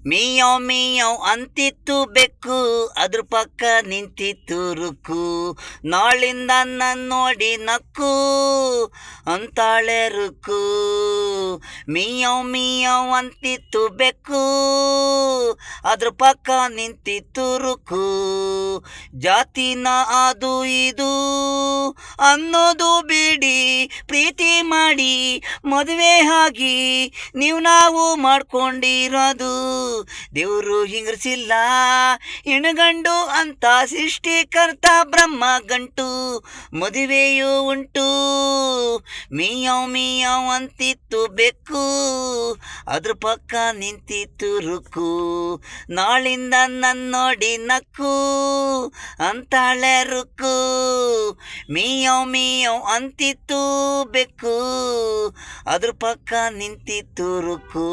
ಮೀಯವ್ ಮೀಯವ್ ಅಂತಿತ್ತು ಬೆಕ್ಕು, ಅದ್ರ ಪಕ್ಕ ನಿಂತಿತ್ತು ರುಕ್ಕು. ನಾಳಿಂದ ನನ್ನ ನೋಡಿ ನಕ್ಕು ಅಂತಾಳೆ ರುಕ್ಕು. ಮೀಯವ್ ಮೀಯವ್ ಅಂತಿತ್ತು ಬೆಕ್ಕು, ಅದ್ರ ಪಕ್ಕ ನಿಂತಿತ್ತು ರುಕ್ಕು. ಜಾತಿನ ಅದು ಇದು ಅನ್ನೋದು ಬಿಡಿ, ಪ್ರೀತಿ ಮಾಡಿ ಮದುವೆ ಆಗಿ ನಾವು ಮಾಡ್ಕೊಂಡಿರೋದು. ದೇವರು ಹಿಂಗರಿಸಿಲ್ಲ ಹೆಣ್ಗಂಡು ಅಂತ ಸೃಷ್ಟಿಕರ್ತ ಬ್ರಹ್ಮ ಗಂಟು, ಮದುವೆಯೂ ಉಂಟು. ಮೀಯವ್ ಮೀಯವ್ ಅಂತಿತ್ತು ಬೆಕ್ಕು, ಅದ್ರ ಪಕ್ಕ ನಿಂತಿತ್ತು ರುಕ್ಕು. ನಾಳಿಂದ ನನ್ನ ನೋಡಿ ನಕ್ಕು ಅಂತಾಳೆ ರುಕ್ಕು. ಮೀಯವ್ ಮೀಯವ್ ಅಂತಿತ್ತು ಬೆಕ್ಕು, ಅದ್ರ ಪಕ್ಕ ನಿಂತಿತ್ತು ರುಕ್ಕು.